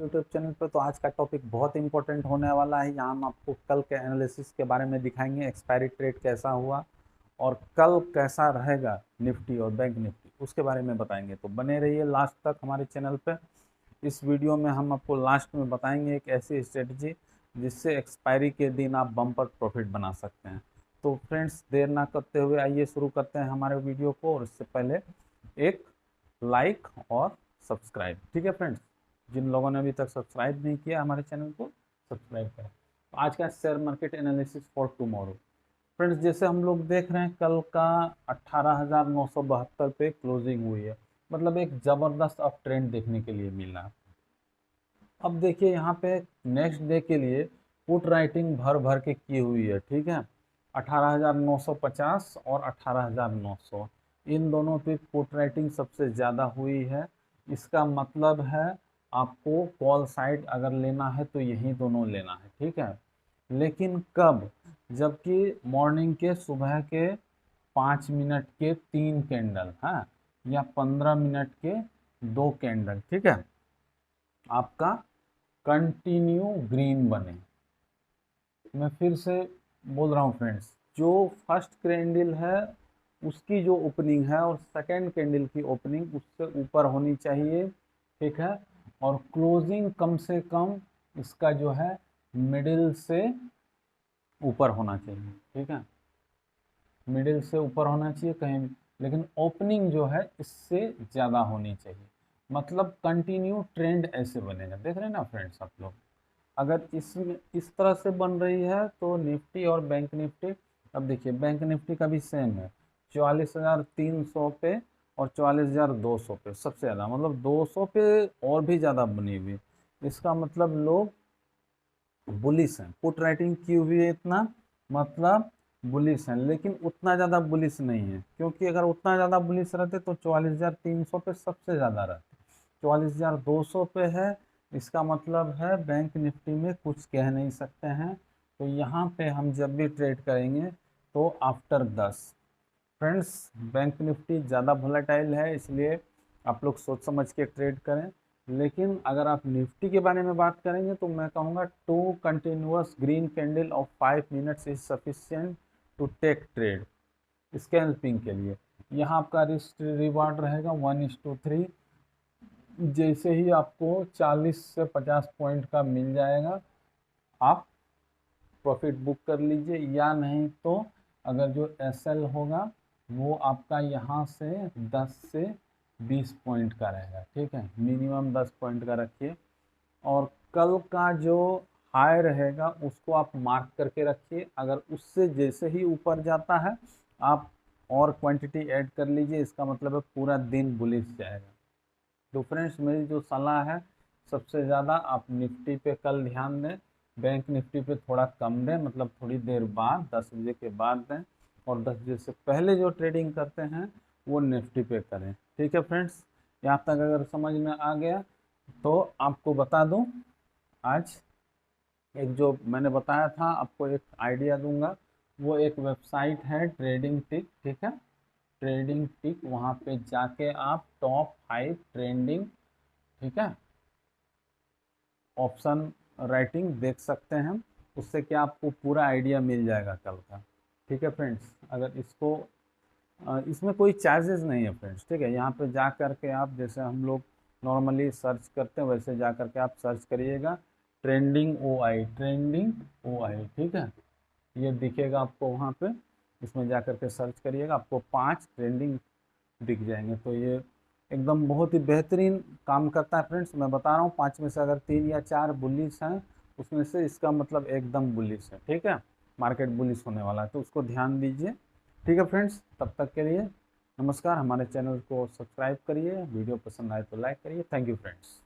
YouTube channel पे। तो आज का टॉपिक बहुत इंपॉर्टेंट होने वाला है। यहाँ हम आपको कल के एनालिसिस के बारे में दिखाएंगे, एक्सपायरी ट्रेड कैसा हुआ और कल कैसा रहेगा निफ्टी और बैंक निफ्टी, उसके बारे में बताएंगे। तो बने रहिए लास्ट तक हमारे चैनल पे। इस वीडियो में हम आपको लास्ट में बताएंगे एक ऐसी स्ट्रेटजी जिससे एक्सपायरी के दिन आप बम्पर प्रॉफिट बना सकते हैं। तो फ्रेंड्स, देर ना करते हुए आइए शुरू करते हैं हमारे वीडियो को। और इससे पहले एक लाइक और सब्सक्राइब, ठीक है फ्रेंड्स। जिन लोगों ने अभी तक सब्सक्राइब नहीं किया हमारे चैनल को, सब्सक्राइब करें। तो आज का share market analysis for tomorrow. Friends, जैसे हम लोग देख रहे हैं कल का 18,972 पे क्लोजिंग हुई है, मतलब एक ज़बरदस्त अप ट्रेंड देखने के लिए मिला। अब देखिए यहाँ पे नेक्स्ट डे के लिए पुट राइटिंग भर भर के की हुई है, ठीक है। 18,950 और 18,900 इन दोनों पे पुट राइटिंग सबसे ज़्यादा हुई है। इसका मतलब है आपको कॉल साइड अगर लेना है तो यही दोनों लेना है, ठीक है। लेकिन कब? जबकि मॉर्निंग के सुबह के 5 मिनट के 3 कैंडल, हाँ, या 15 मिनट के 2 कैंडल, ठीक है, आपका कंटिन्यू ग्रीन बने। मैं फिर से बोल रहा हूँ फ्रेंड्स, जो फर्स्ट कैंडल है उसकी जो ओपनिंग है और सेकंड कैंडल की ओपनिंग उससे ऊपर होनी चाहिए, ठीक है। और क्लोजिंग कम से कम इसका जो है मिडिल से ऊपर होना चाहिए, ठीक है। मिडिल से ऊपर होना चाहिए कहीं भी, लेकिन ओपनिंग जो है इससे ज़्यादा होनी चाहिए। मतलब कंटिन्यू ट्रेंड ऐसे बनेगा। देख रहे हैं ना फ्रेंड्स आप लोग, अगर इसमें इस तरह से बन रही है तो निफ्टी और बैंक निफ्टी, अब देखिए बैंक निफ्टी का भी सेम है, 44,300 पे और 44,200 पे सबसे ज़्यादा, मतलब 200 पे और भी ज़्यादा बनी हुई। इसका मतलब लोग बुलिश हैं, पुट राइटिंग की हुई है इतना, मतलब बुलिश हैं। लेकिन उतना ज़्यादा बुलिश नहीं है, क्योंकि अगर उतना ज़्यादा बुलिश रहते तो 44,300 पे सबसे ज़्यादा रहते, 44,200 पे है। इसका मतलब है बैंक निफ्टी में कुछ कह नहीं सकते हैं। तो यहाँ पे हम जब भी ट्रेड करेंगे तो आफ्टर 10, फ्रेंड्स, बैंक निफ्टी ज़्यादा वोलेटाइल है, इसलिए आप लोग सोच समझ के ट्रेड करें। लेकिन अगर आप निफ्टी के बारे में बात करेंगे तो मैं कहूँगा 2 continuous green candle of 5 minutes is sufficient to take trade scalping के लिए। यहाँ आपका रिस्क रिवार्ड रहेगा 1:3। जैसे ही आपको 40 से 50 पॉइंट का मिल जाएगा, आप प्रॉफिट बुक कर लीजिए, या नहीं तो अगर जो एसएल होगा वो आपका यहाँ से 10 से 20 पॉइंट का रहेगा, ठीक है। मिनिमम 10 पॉइंट का रखिए। और कल का जो हाई रहेगा उसको आप मार्क करके रखिए, अगर उससे जैसे ही ऊपर जाता है आप और क्वांटिटी ऐड कर लीजिए, इसका मतलब है पूरा दिन बुलिश जाएगा। तो फ्रेंड्स, मेरी जो सलाह है, सबसे ज़्यादा आप निफ्टी पे कल ध्यान दें, बैंक निफ्टी पे थोड़ा कम दें, मतलब थोड़ी देर बाद 10 बजे के बाद दें, और 10 बजे से पहले जो ट्रेडिंग करते हैं वो निफ्टी पे करें, ठीक है फ्रेंड्स। यहाँ तक अगर समझ में आ गया तो आपको बता दूं, आज एक जो मैंने बताया था आपको एक आइडिया दूंगा, वो एक वेबसाइट है ट्रेडिंग टिक, ठीक है। ट्रेडिंग टिक, वहाँ पे जाके आप टॉप 5 ट्रेंडिंग, ठीक है, ऑप्शन राइटिंग देख सकते हैं। उससे क्या आपको पूरा आइडिया मिल जाएगा कल का, ठीक है फ्रेंड्स। अगर इसको इसमें कोई चार्जेस नहीं है फ्रेंड्स, ठीक है। यहाँ पे जा करके आप, जैसे हम लोग नॉर्मली सर्च करते हैं वैसे जा करके आप सर्च करिएगा ट्रेंडिंग ओ आई, ट्रेंडिंग ओ आई, ठीक है। ये दिखेगा आपको वहाँ पे, इसमें जा करके सर्च करिएगा, आपको 5 ट्रेंडिंग दिख जाएंगे। तो ये एकदम बहुत ही बेहतरीन काम करता है फ्रेंड्स। मैं बता रहा हूँ 5 में से अगर 3 या 4 बुलिश हैं उसमें से इसका मतलब एकदम बुलिश है, ठीक है। मार्केट बुलिश होने वाला है, तो उसको ध्यान दीजिए, ठीक है फ्रेंड्स। तब तक के लिए नमस्कार। हमारे चैनल को सब्सक्राइब करिए, वीडियो पसंद आए तो लाइक करिए। Thank you friends.